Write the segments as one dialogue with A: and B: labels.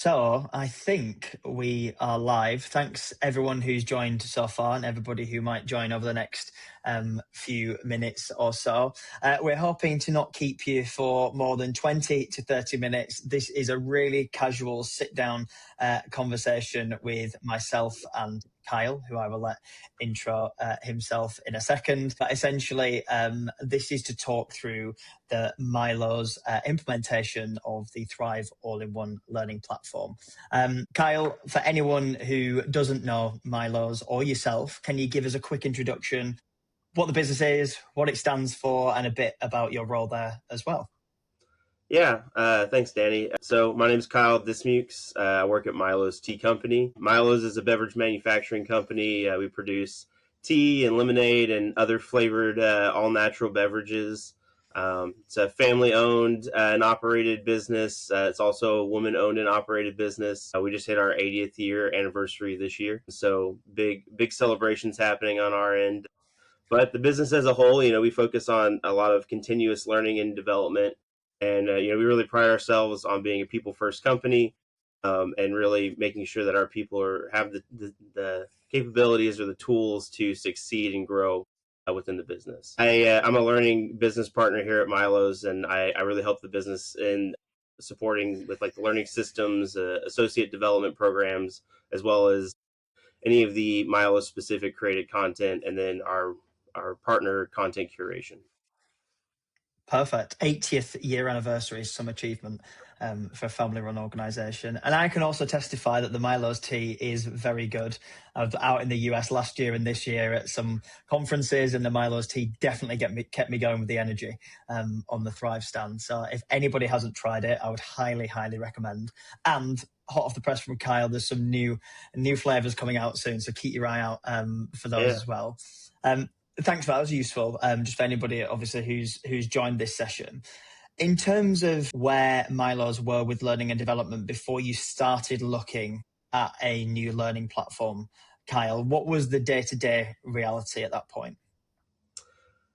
A: So I think we are live. Thanks everyone who's joined so far and everybody who might join over the next few minutes or so. We're hoping to not keep you for more than 20 to 30 minutes. This is a really casual sit down conversation with myself and Kyle, who I will let intro himself in a second. But essentially, this is to talk through the Milo's implementation of the Thrive all-in-one learning platform. Kyle, for anyone who doesn't know Milo's or yourself, can you give us a quick introduction, what the business is, what it stands for, and a bit about your role there as well?
B: Yeah, thanks, Danny. So my name is Kyle Dismukes. I work at Milo's Tea Company. Milo's is a beverage manufacturing company. We produce tea and lemonade and other flavored all-natural beverages. It's a family-owned and operated business. It's also a woman-owned and operated business. We just hit our 80th year anniversary this year, so big celebrations happening on our end. But the business as a whole, we focus on a lot of continuous learning and development. And, we really pride ourselves on being a people first company, and really making sure that our people have the capabilities or the tools to succeed and grow within the business. I'm a learning business partner here at Milo's, and I really help the business in supporting with like the learning systems, associate development programs, as well as any of the Milo specific created content, and then our partner content curation.
A: Perfect. 80th year anniversary is some achievement for a family run organisation. And I can also testify that the Milo's tea is very good. I was out in the US last year and this year at some conferences, and the Milo's tea definitely kept me going with the energy on the Thrive stand. So if anybody hasn't tried it, I would highly recommend. And hot off the press from Kyle, there's some new flavours coming out soon. So keep your eye out for those as well. Thanks, that was useful. Just for anybody, obviously, who's joined this session. In terms of where Milo's were with learning and development before you started looking at a new learning platform, Kyle, what was the day-to-day reality at that point?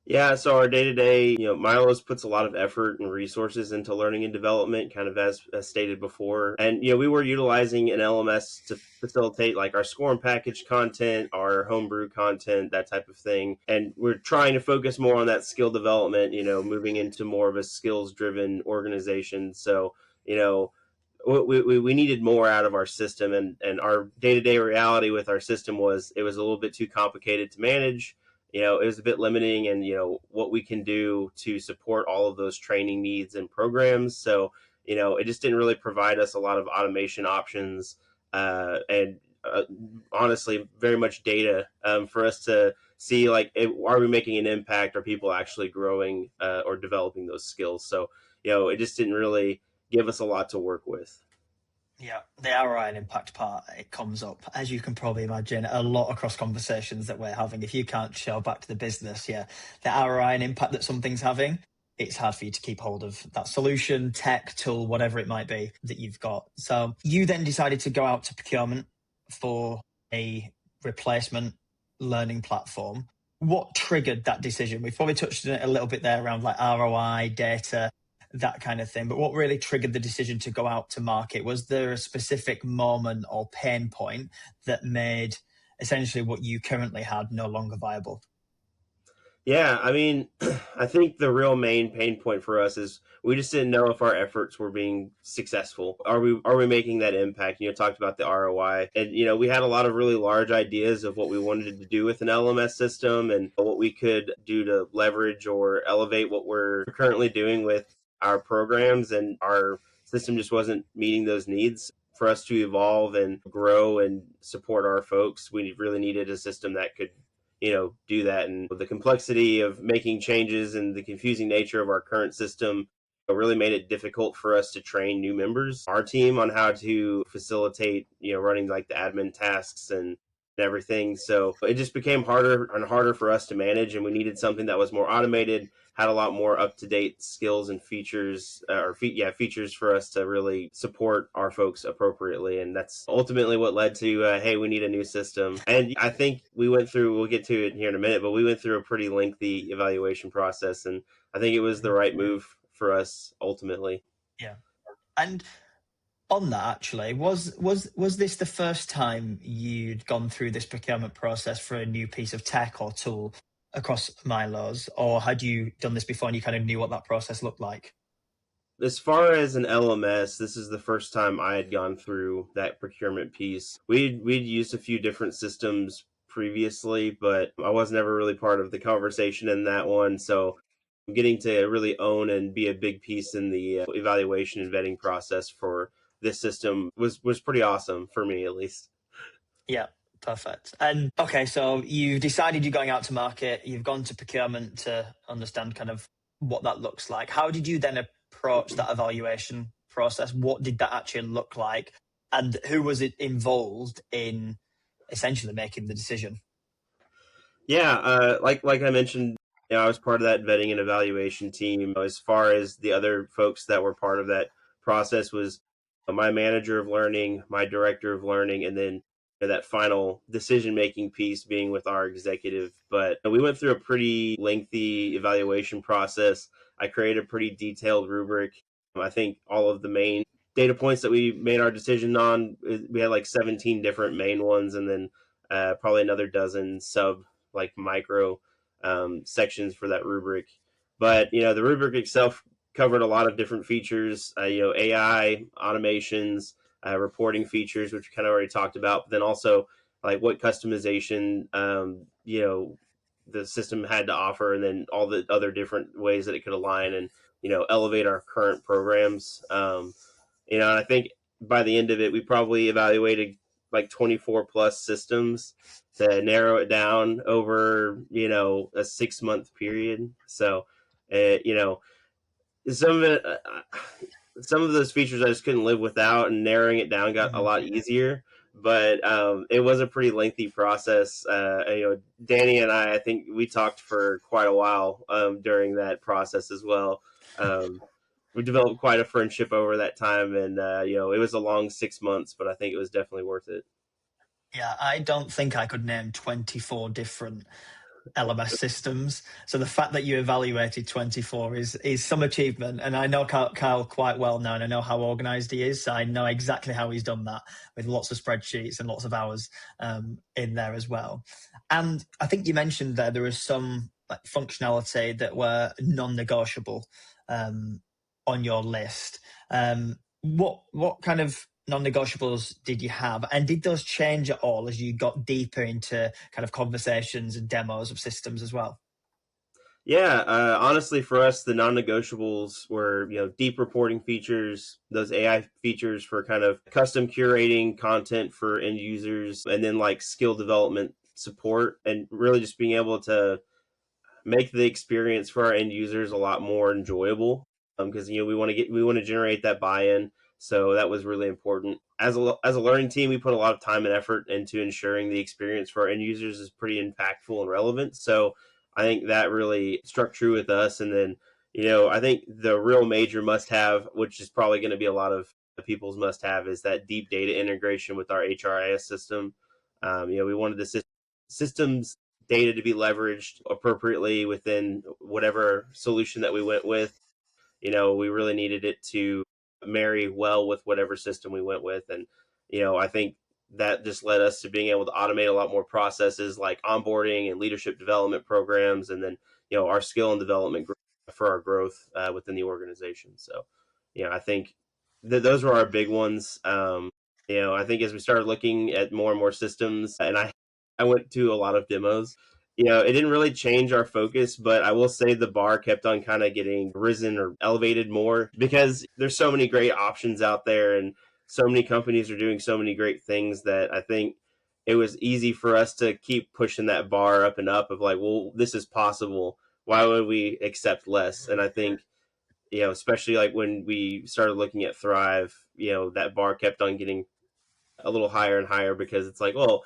B: Yeah, so our day to day, Milo's puts a lot of effort and resources into learning and development, kind of as stated before. And we were utilizing an LMS to facilitate like our score and package content, our homebrew content, that type of thing. And we're trying to focus more on that skill development, moving into more of a skills driven organization. So, we needed more out of our system, and our day to day reality with our system was it was a little bit too complicated to manage. It was a bit limiting, and what we can do to support all of those training needs and programs. So it just didn't really provide us a lot of automation options, and honestly very much data for us to see like are we making an impact, are people actually growing or developing those skills. So it just didn't really give us a lot to work with.
A: Yeah, the ROI and impact part, it comes up, as you can probably imagine, a lot across conversations that we're having. If you can't show back to the business, the ROI and impact that something's having, it's hard for you to keep hold of that solution, tech, tool, whatever it might be that you've got. So you then decided to go out to procurement for a replacement learning platform. What triggered that decision? We've probably touched on it a little bit there around like ROI, data, that kind of thing. But what really triggered the decision to go out to market? Was there a specific moment or pain point that made essentially what you currently had no longer viable?
B: Yeah, I mean, I think the real main pain point for us is we just didn't know if our efforts were being successful. Are we making that impact? Talked about the ROI, and we had a lot of really large ideas of what we wanted to do with an LMS system and what we could do to leverage or elevate what we're currently doing with our programs, and our system just wasn't meeting those needs. For us to evolve and grow and support our folks, we really needed a system that could do that. And the complexity of making changes and the confusing nature of our current system really made it difficult for us to train new members, our team, on how to facilitate, running like the admin tasks and everything. So it just became harder and harder for us to manage, and we needed something that was more automated, had a lot more up-to-date skills and features, features for us to really support our folks appropriately. And that's ultimately what led to, hey, we need a new system. And I think we'll get to it here in a minute, but we went through a pretty lengthy evaluation process, and I think it was the right move for us ultimately.
A: Yeah. And On that, actually, was this the first time you'd gone through this procurement process for a new piece of tech or tool across Milo's, or had you done this before and you kind of knew what that process looked like?
B: As far as an LMS, this is the first time I had gone through that procurement piece. We'd used a few different systems previously, but I was never really part of the conversation in that one. So getting to really own and be a big piece in the evaluation and vetting process for this system was pretty awesome for me, at least.
A: Yeah, perfect. And okay, so you've decided you're going out to market, you've gone to procurement to understand kind of what that looks like. How did you then approach that evaluation process? What did that actually look like? And who was it involved in essentially making the decision?
B: Yeah, like I mentioned, I was part of that vetting and evaluation team. As far as the other folks that were part of that process was my manager of learning, my director of learning, and then that final decision making piece being with our executive. But we went through a pretty lengthy evaluation process. I created a pretty detailed rubric. I think all of the main data points that we made our decision on, we had like 17 different main ones, and then probably another dozen sub like micro sections for that rubric. But the rubric itself covered a lot of different features. AI automations, reporting features, which we kind of already talked about. But then also like what customization the system had to offer, and then all the other different ways that it could align and elevate our current programs. And I think by the end of it, we probably evaluated like 24 plus systems to narrow it down over, a 6 month period. So, you know, some of it, some of those features I just couldn't live without, and narrowing it down got a
A: Mhm.
B: lot easier. But it was a pretty lengthy process. Danny and I think we talked for quite a while during that process as well. Um, we developed quite a friendship over that time, and it was a long 6 months, but I think it was definitely worth it.
A: Yeah, I don't think I could name 24 different LMS systems. So the fact that you evaluated 24 is some achievement. And I know Kyle quite well now, and I know how organized he is. So I know exactly how he's done that with lots of spreadsheets and lots of hours in there as well. And I think you mentioned there was some like functionality that were non-negotiable on your list. What kind of non-negotiables did you have, and did those change at all as you got deeper into kind of conversations and demos of systems as well?
B: Yeah, honestly, for us, the non-negotiables were deep reporting features, those AI features for kind of custom curating content for end users, and then like skill development support, and really just being able to make the experience for our end users a lot more enjoyable. Because we want to generate that buy-in, so that was really important. As a learning team, we put a lot of time and effort into ensuring the experience for our end users is pretty impactful and relevant. So I think that really struck true with us. And then I think the real major must-have, which is probably going to be a lot of people's must-have, is that deep data integration with our HRIS system. We wanted the systems data to be leveraged appropriately within whatever solution that we went with. We really needed it to marry well with whatever system we went with. And, I think that just led us to being able to automate a lot more processes like onboarding and leadership development programs. And then, our skill and development for our growth within the organization. So, I think those were our big ones. I think as we started looking at more and more systems, and I went to a lot of demos. It didn't really change our focus, but I will say the bar kept on kind of getting risen or elevated more because there's so many great options out there, and so many companies are doing so many great things that I think it was easy for us to keep pushing that bar up and up of like, well, this is possible. Why would we accept less? And I think, especially like when we started looking at Thrive, that bar kept on getting a little higher and higher because it's like, well,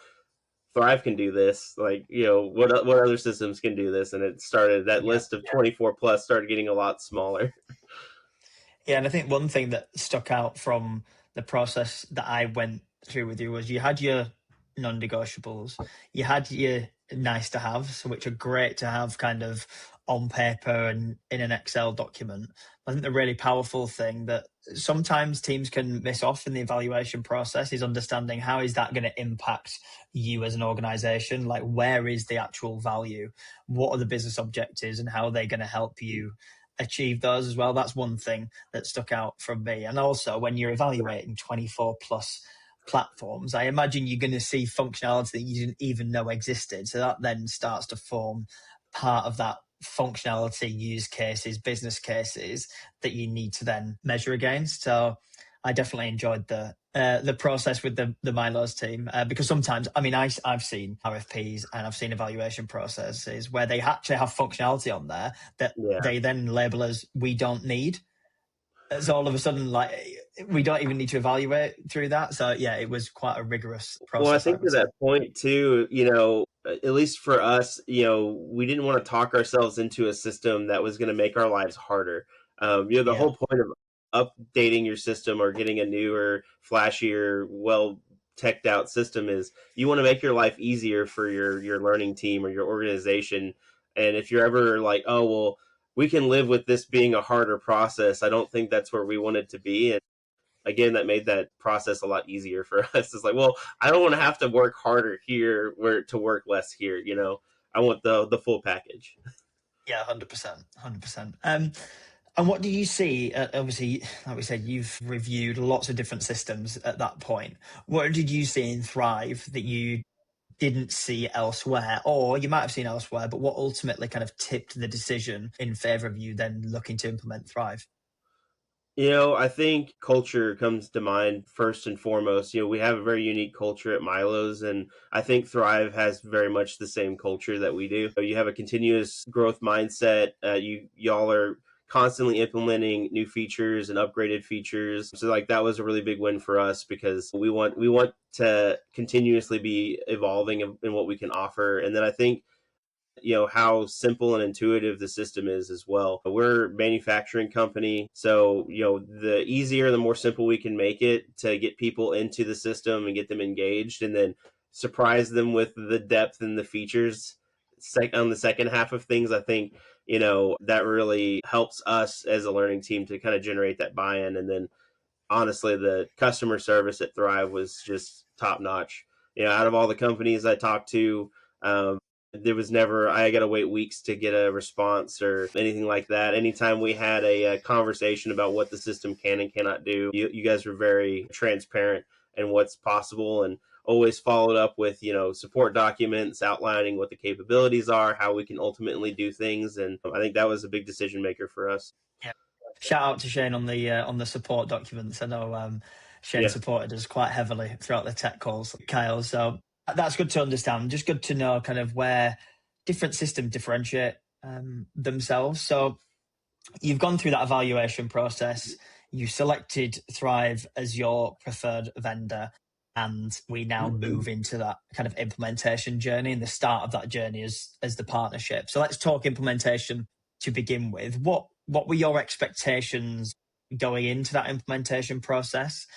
B: Thrive can do this. Like, what other systems can do this? And it started that
A: Yeah.
B: list of 24 plus started getting a lot smaller.
A: Yeah, and I think one thing that stuck out from the process that I went through with you was you had your non-negotiables, you had your nice to have, so which are great to have kind of on paper and in an Excel document. I think the really powerful thing that sometimes teams can miss off in the evaluation process is understanding how is that going to impact you as an organization? Like, where is the actual value? What are the business objectives and how are they going to help you achieve those as well? That's one thing that stuck out from me. And also, when you're evaluating 24 plus platforms, I imagine you're going to see functionality that you didn't even know existed. So that then starts to form part of that functionality, use cases, business cases that you need to then measure against. So I definitely enjoyed the process with the Milo's team because sometimes, I mean, I've seen RFPs and I've seen evaluation processes where they actually have functionality on there that
B: Yeah.
A: they then label as we don't need. So all of a sudden, like, we don't even need to evaluate through that. So yeah, it was quite a rigorous
B: Well, I
A: process, I
B: think
A: would
B: to
A: say.
B: that point too, at least for us, we didn't want to talk ourselves into a system that was going to make our lives harder. The
A: Yeah,
B: whole point of updating your system or getting a newer, flashier, well teched out system is you want to make your life easier for your learning team or your organization. And if you're ever like, oh well, we can live with this being a harder process, I don't think that's where we want it to be. And again, that made that process a lot easier for us. It's like, well, I don't want to have to work harder here where to work less here. I want the full package.
A: yeah, 100%, 100%. And what do you see? Obviously, like we said, you've reviewed lots of different systems at that point. What did you see in Thrive that you didn't see elsewhere, or you might have seen elsewhere, but what ultimately kind of tipped the decision in favor of you then looking to implement Thrive?
B: I think culture comes to mind first and foremost. We have a very unique culture at Milo's, and I think Thrive has very much the same culture that we do. You have a continuous growth mindset. Y'all are constantly implementing new features and upgraded features. So like that was a really big win for us because we want to continuously be evolving in what we can offer. And then I think how simple and intuitive the system is as well. We're a manufacturing company, so the easier, the more simple we can make it to get people into the system and get them engaged, and then surprise them with the depth and the features on the second half of things. I think that really helps us as a learning team to kind of generate that buy-in. And then honestly, the customer service at Thrive was just top notch. Out of all the companies I talked to, there was never I got to wait weeks to get a response or anything like that. Anytime we had a conversation about what the system can and cannot do, you guys were very transparent and what's possible, and always followed up with support documents outlining what the capabilities are, how we can ultimately do things. And I think that was a big decision maker for us.
A: Yeah. Shout out to Shane on the support documents. I know Shane
B: Yeah.
A: supported us quite heavily throughout the tech calls, Kyle. So that's good to understand. Just good to know kind of where different systems differentiate themselves. So you've gone through that evaluation process. You selected Thrive as your preferred vendor. And we now move into that kind of implementation journey and the start of that journey as the partnership. So let's talk implementation to begin with. What were your expectations going into that implementation process,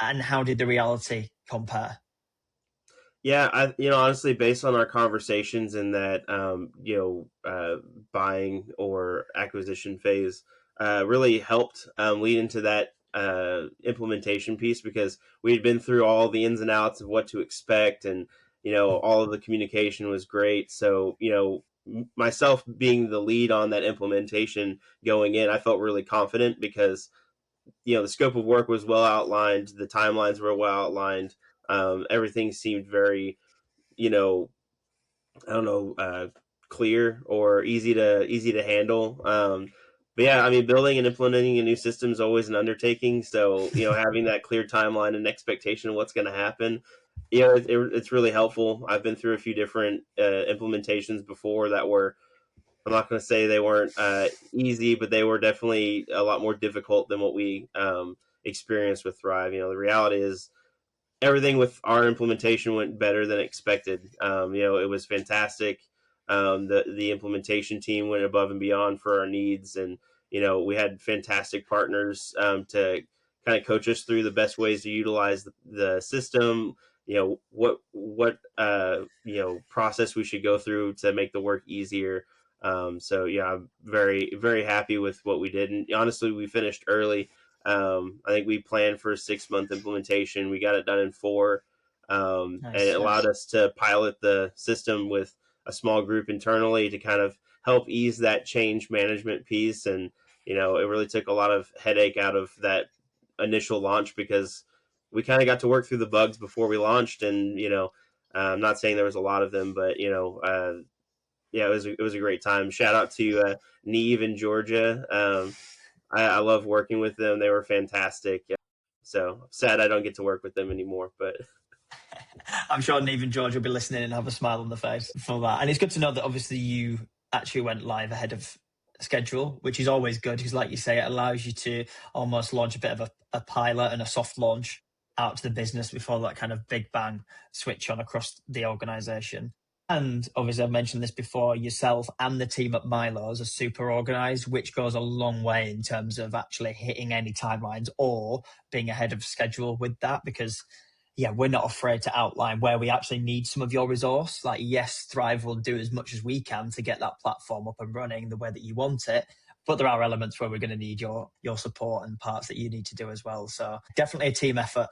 A: and how did the reality compare?
B: Yeah, honestly, based on our conversations in that buying or acquisition phase, really helped lead into that implementation piece, because we had been through all the ins and outs of what to expect, and all of the communication was great. So myself being the lead on that implementation going in, I felt really confident because the scope of work was well outlined, the timelines were well outlined. Everything seemed very, you know, I don't know, clear or easy to handle. But yeah, I mean, building and implementing a new system is always an undertaking. So having that clear timeline and expectation of what's going to happen, it's really helpful. I've been through a few different implementations before that were, I'm not going to say they weren't easy, but they were definitely a lot more difficult than what we experienced with Thrive. The reality is everything with our implementation went better than expected. It was fantastic. The implementation team went above and beyond for our needs, and we had fantastic partners to kind of coach us through the best ways to utilize the system. What process we should go through to make the work easier. So yeah, I'm very, very happy with what we did. And honestly, we finished early. I think we planned for a 6 month implementation. We got it done in four, and it
A: Nice.
B: allowed us to pilot the system with a small group internally to kind of help ease that change management piece. And it really took a lot of headache out of that initial launch because we kind of got to work through the bugs before we launched. And I'm not saying there was a lot of them, but yeah, it was a great time. Shout out to Neve in Georgia. I love working with them. They were fantastic. Yeah. So sad I don't get to work with them anymore. But
A: I'm sure Neve and George will be listening and have a smile on their face for that. And it's good to know that obviously you actually went live ahead of schedule, which is always good because, like you say, it allows you to almost launch a bit of a pilot and a soft launch out to the business before that kind of big bang switch on across the organization. And obviously, I've mentioned this before, yourself and the team at Milo's are super organized, which goes a long way in terms of actually hitting any timelines or being ahead of schedule with that because yeah, we're not afraid to outline where we actually need some of your resource. Like, yes, Thrive will do as much as we can to get that platform up and running the way that you want it. But there are elements where we're going to need your support and parts that you need to do as well. So definitely a team effort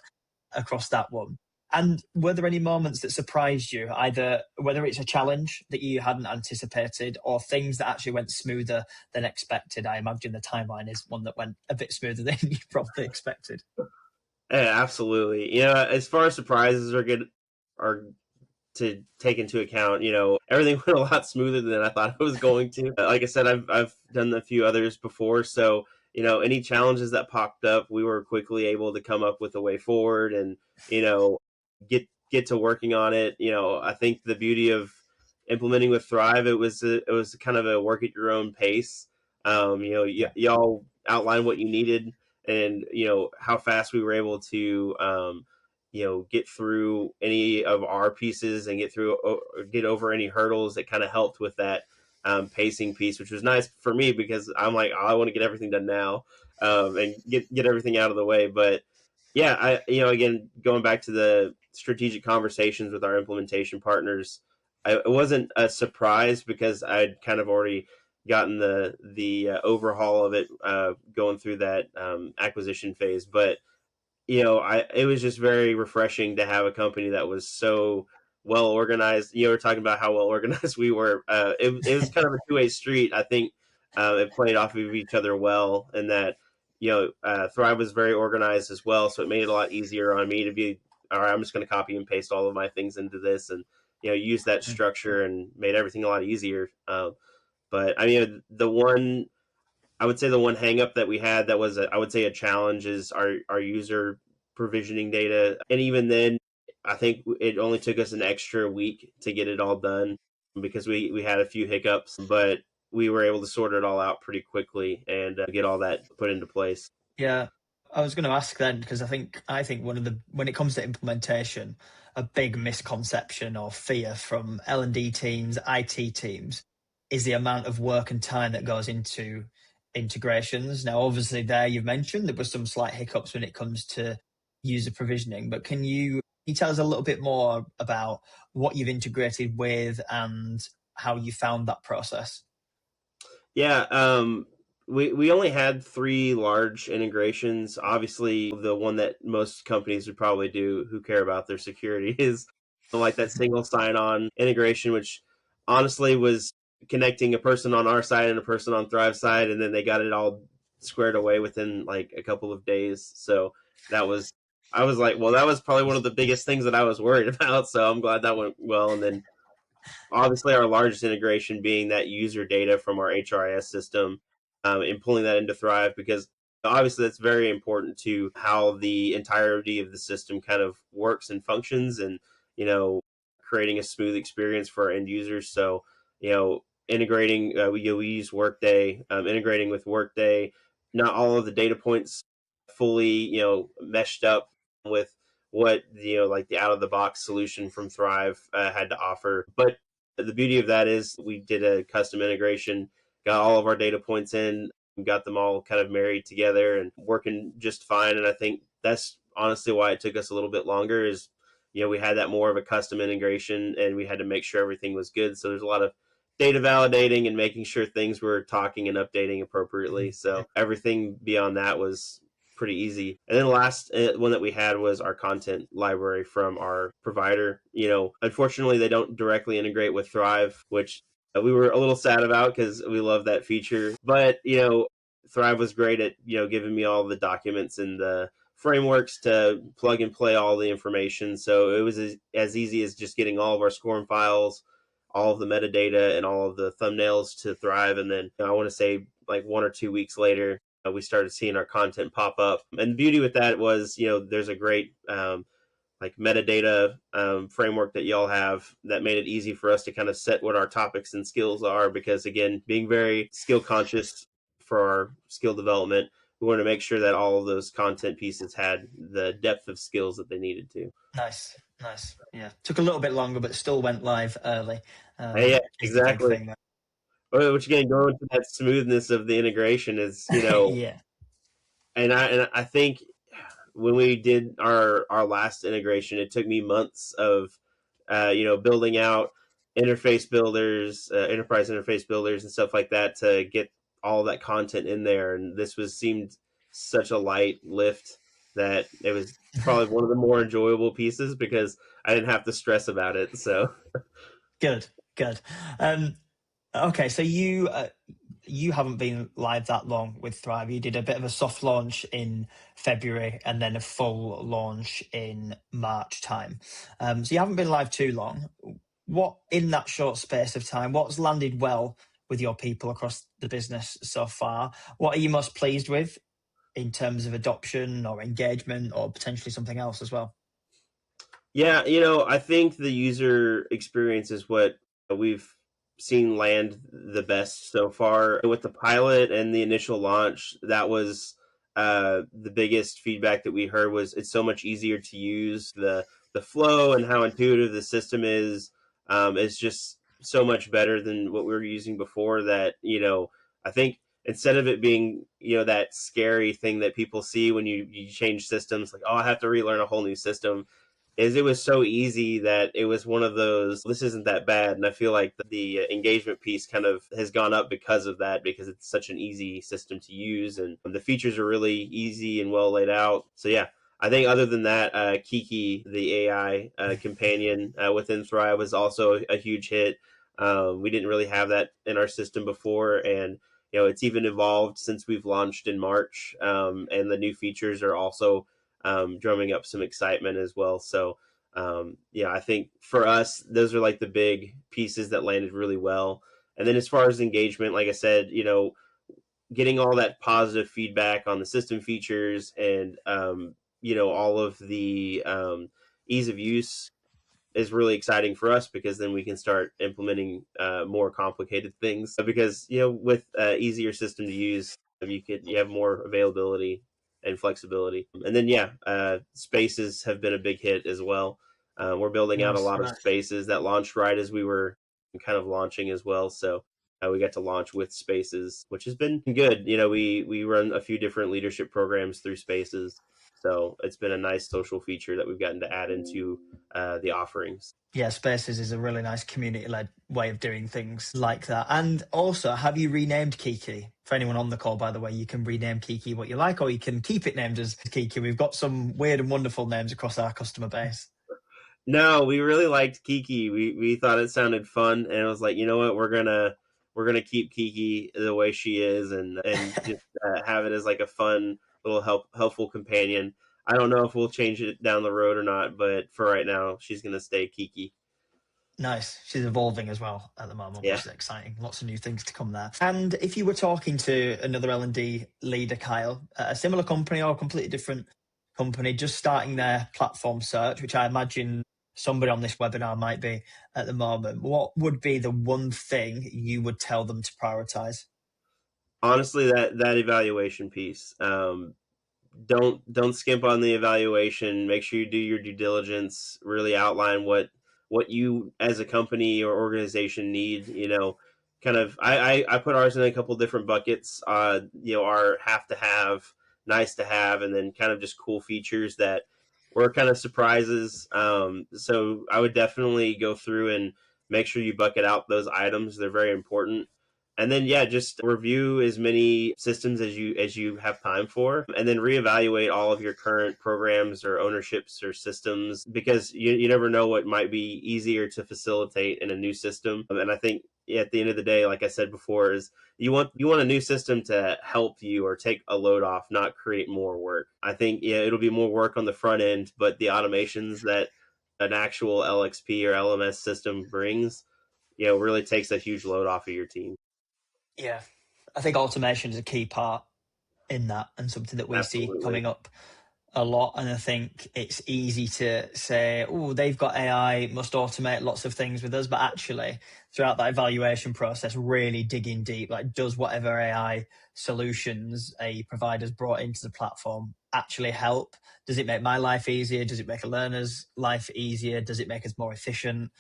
A: across that one. And were there any moments that surprised you, either whether it's a challenge that you hadn't anticipated or things that actually went smoother than expected? I imagine the timeline is one that went a bit smoother than you probably expected.
B: yeah, absolutely. As far as surprises are to take into account, everything went a lot smoother than I thought it was going to. Like I said, I've done a few others before, so any challenges that popped up, we were quickly able to come up with a way forward and get to working on it. I think the beauty of implementing with Thrive, it was kind of a work at your own pace.
A: Yeah.
B: Y'all outline what you needed and how fast we were able to get through any of our pieces and get over any hurdles that kind of helped with that pacing piece, which was nice for me because I'm like, oh, I want to get everything done now, and get everything out of the way. But yeah, again, going back to the strategic conversations with our implementation partners, it wasn't a surprise because I'd kind of already gotten the overhaul of it going through that acquisition phase. But it was just very refreshing to have a company that was so well organized. We're talking about how well organized we were. It was kind of a two-way street. I think it played off of each other well, and that Thrive was very organized as well, so it made it a lot easier on me to be, all right, I'm just going to copy and paste all of my things into this, and use that structure, and made everything a lot easier. But I mean, I would say the one hangup that we had that was, I would say, a challenge is our user provisioning data. And even then, I think it only took us an extra week to get it all done because we had a few hiccups, but we were able to sort it all out pretty quickly and get all that put into place.
A: Yeah, I was going to ask then because I think one of the when it comes to implementation, a big misconception or fear from L&D teams, IT teams, is the amount of work and time that goes into integrations. Now, obviously, there you've mentioned there were some slight hiccups when it comes to user provisioning, but can you tell us a little bit more about what you've integrated with and how you found that process?
B: Yeah, we only had three large integrations. Obviously, the one that most companies would probably do who care about their security is like that single sign-on integration, which honestly was connecting a person on our side and a person on Thrive side, and then they got it all squared away within like a couple of days. So that was, I was like, well, that was probably one of the biggest things that I was worried about. So I'm glad that went well. And then obviously our largest integration being that user data from our HRIS system, and pulling that into Thrive, because obviously that's very important to how the entirety of the system kind of works and functions, and you know creating a smooth experience for our end users. So integrating, we use Workday, integrating with Workday, not all of the data points fully meshed up with what like the out of the box solution from Thrive had to offer. But the beauty of that is we did a custom integration, got all of our data points in, got them all kind of married together and working just fine. And I think that's honestly why it took us a little bit longer is, we had that more of a custom integration and we had to make sure everything was good. So there's a lot of data validating and making sure things were talking and updating appropriately.
A: Yeah.
B: So everything beyond that was pretty easy. And then the last one that we had was our content library from our provider. Unfortunately, they don't directly integrate with Thrive, which we were a little sad about because we love that feature. But Thrive was great at giving me all the documents and the frameworks to plug and play all the information. So it was as easy as just getting all of our SCORM files, all of the metadata, and all of the thumbnails to Thrive. And then I want to say like 1 or 2 weeks later, we started seeing our content pop up. And the beauty with that was, there's a great like metadata framework that y'all have that made it easy for us to kind of set what our topics and skills are. Because again, being very skill conscious for our skill development, we want to make sure that all of those content pieces had the depth of skills that they needed to.
A: Nice. Yeah, took a little bit longer, but still went live early.
B: Yeah,
A: Is the big
B: exactly.
A: thing.
B: Which again, going to that smoothness of the integration is,
A: Yeah.
B: and I think when we did our last integration, it took me months of building out interface builders, enterprise interface builders, and stuff like that to get all that content in there. And this seemed such a light lift that it was probably one of the more enjoyable pieces because I didn't have to stress about it. So
A: Good. Okay, so you haven't been live that long with Thrive. You did a bit of a soft launch in February and then a full launch in March time. So you haven't been live too long. What, in that short space of time, what's landed well with your people across the business so far? What are you most pleased with in terms of adoption or engagement or potentially something else as well?
B: yeah, I think the user experience is what we've seen land the best so far. With the pilot and the initial launch, that was the biggest feedback that we heard was it's so much easier to use. The flow and how intuitive the system is just so much better than what we were using before. That I think instead of it being that scary thing that people see when you change systems, like, oh, I have to relearn a whole new system, is it was so easy that it was one of those, this isn't that bad. And I feel like the engagement piece kind of has gone up because of that, because it's such an easy system to use and the features are really easy and well laid out. So yeah, I think other than that, Kiki, the AI companion within Thrive, was also a huge hit. We didn't really have that in our system before, and it's even evolved since we've launched in March, and the new features are also drumming up some excitement as well. So yeah, I think for us, those are like the big pieces that landed really well. And then as far as engagement, like I said, getting all that positive feedback on the system features and all of the ease of use is really exciting for us, because then we can start implementing more complicated things, because with easier system to use, you have more availability and flexibility. And then yeah, spaces have been a big hit as well. We're building out a
A: Nice.
B: lot of spaces that launched right as we were kind of launching as well. So we got to launch with spaces, which has been good. We run a few different leadership programs through spaces, so it's been a nice social feature that we've gotten to add into the offerings.
A: Yeah, Spaces is a really nice community-led way of doing things like that. And also, have you renamed Kiki? For anyone on the call, by the way, you can rename Kiki what you like, or you can keep it named as Kiki. We've got some weird and wonderful names across our customer base.
B: No, we really liked Kiki. We thought it sounded fun, and it was like, you know what, we're gonna keep Kiki the way she is, and just have it as like a fun little helpful companion. I don't know if we'll change it down the road or not, but for right now, she's gonna stay Kiki.
A: Nice. She's evolving as well at the moment,
B: Yeah.
A: which is exciting. Lots of new things to come there. And if you were talking to another L&D leader, Kyle, at a similar company or a completely different company, just starting their platform search, which I imagine somebody on this webinar might be at the moment, what would be the one thing you would tell them to prioritize?
B: Honestly, that evaluation piece. Don't skimp on the evaluation. Make sure you do your due diligence. Really outline what you as a company or organization need. Kind of. I put ours in a couple different buckets. Our have to have, nice to have, and then kind of just cool features that were kind of surprises. So I would definitely go through and make sure you bucket out those items. They're very important. And then yeah, just review as many systems as you have time for, and then reevaluate all of your current programs or ownerships or systems, because you never know what might be easier to facilitate in a new system. And I think at the end of the day, like I said before, is you want a new system to help you or take a load off, not create more work. I think yeah, it'll be more work on the front end, but the automations that an actual LXP or LMS system brings, really takes a huge load off of your team.
A: Yeah, I think automation is a key part in that, and something that we see
B: Absolutely.
A: coming up a lot. And I think it's easy to say, oh, they've got AI, it must automate lots of things with us. But actually, throughout that evaluation process, really digging deep, like, does whatever AI solutions a provider's brought into the platform actually help? Does it make my life easier? Does it make a learner's life easier? Does it make us more efficient?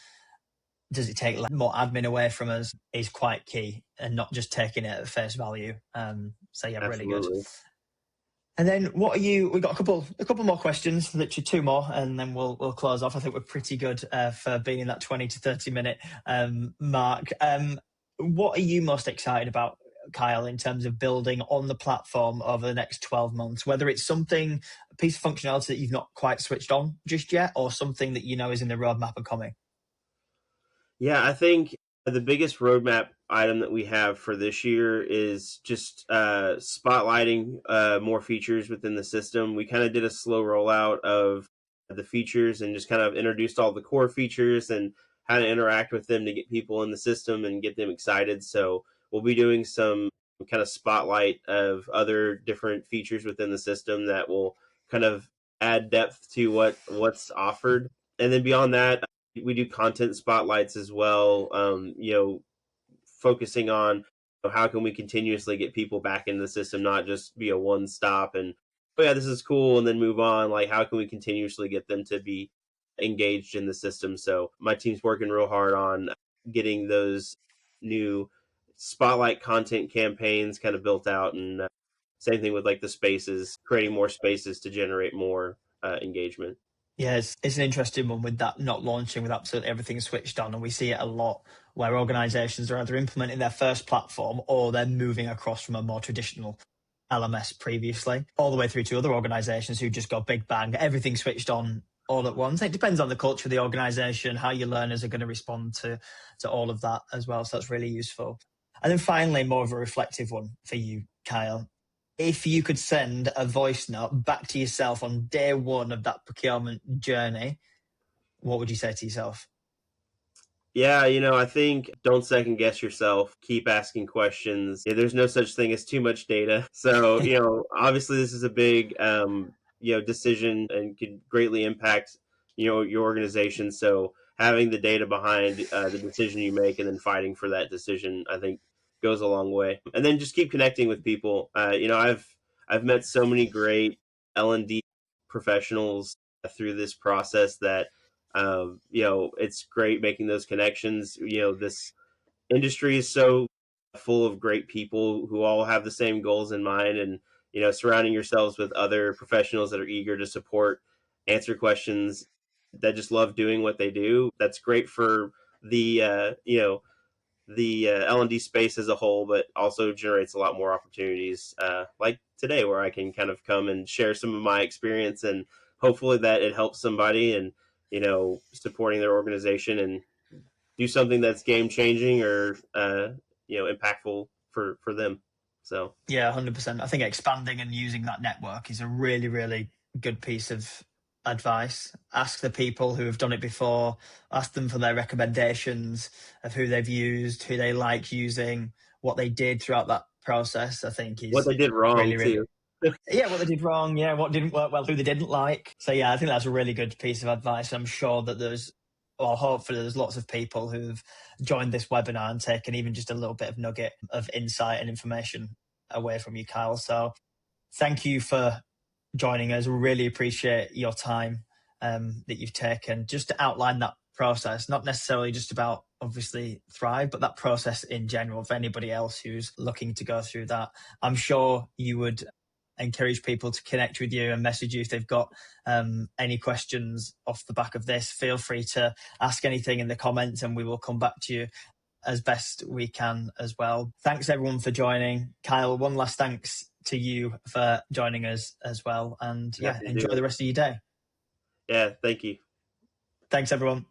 A: Does it take more admin away from us? Is quite key, and not just taking it at face value. So yeah, really good.
B: Absolutely.
A: And then what are you? We've got a couple more questions, literally two more, and then we'll close off. I think we're pretty good for being in that 20 to 30 minute mark. What are you most excited about, Kyle, in terms of building on the platform over the next 12 months? Whether it's something, a piece of functionality that you've not quite switched on just yet, or something that you know is in the roadmap and coming.
B: Yeah, I think the biggest roadmap item that we have for this year is just spotlighting more features within the system. We kind of did a slow rollout of the features and just kind of introduced all the core features and how to interact with them to get people in the system and get them excited. So we'll be doing some kind of spotlight of other different features within the system that will kind of add depth to what's offered. And then beyond that, we do content spotlights as well. Focusing on how can we continuously get people back into the system, not just be a one stop and oh yeah, this is cool, and then move on. Like, how can we continuously get them to be engaged in the system? So my team's working real hard on getting those new spotlight content campaigns kind of built out, and same thing with like the spaces, creating more spaces to generate more engagement.
A: Yeah, it's an interesting one with that not launching with absolutely everything switched on. And we see it a lot where organizations are either implementing their first platform or they're moving across from a more traditional LMS previously, all the way through to other organizations who just go big bang, everything switched on all at once. It depends on the culture of the organization, how your learners are going to respond to all of that as well. So that's really useful. And then finally, more of a reflective one for you, Kyle. If you could send a voice note back to yourself on day one of that procurement journey, what would you say to yourself?
B: Yeah, I think don't second guess yourself. Keep asking questions. Yeah, there's no such thing as too much data. So, obviously this is a big, decision and could greatly impact, your organization. So having the data behind the decision you make and then fighting for that decision, I think goes a long way. And then just keep connecting with people. I've met so many great L&D professionals through this process that it's great making those connections. This industry is so full of great people who all have the same goals in mind, and surrounding yourselves with other professionals that are eager to support, answer questions, that just love doing what they do. That's great for the L&D space as a whole, but also generates a lot more opportunities like today, where I can kind of come and share some of my experience, and hopefully that it helps somebody, and supporting their organization and do something that's game changing or impactful for them. So
A: Yeah, 100%. I think expanding and using that network is a really, really good piece of advice. Ask the people who have done it before, ask them for their recommendations of who they've used, who they like using, what they did throughout that process, I think
B: what
A: is
B: they did wrong
A: really, really,
B: too.
A: yeah, what they did wrong, yeah, what didn't work well, who they didn't like. So yeah, I think that's a really good piece of advice. I'm sure that hopefully there's lots of people who've joined this webinar and taken even just a little bit of nugget of insight and information away from you, Kyle. So thank you for joining us. We really appreciate your time that you've taken just to outline that process, not necessarily just about obviously Thrive, but that process in general for anybody else who's looking to go through that. I'm sure you would encourage people to connect with you and message you if they've got any questions off the back of this. Feel free to ask anything in the comments and we will come back to you as best we can as well. Thanks everyone for joining. Kyle, one last thanks to you for joining us as well. And yeah, enjoy the rest of your day.
B: Yeah, thank you.
A: Thanks everyone.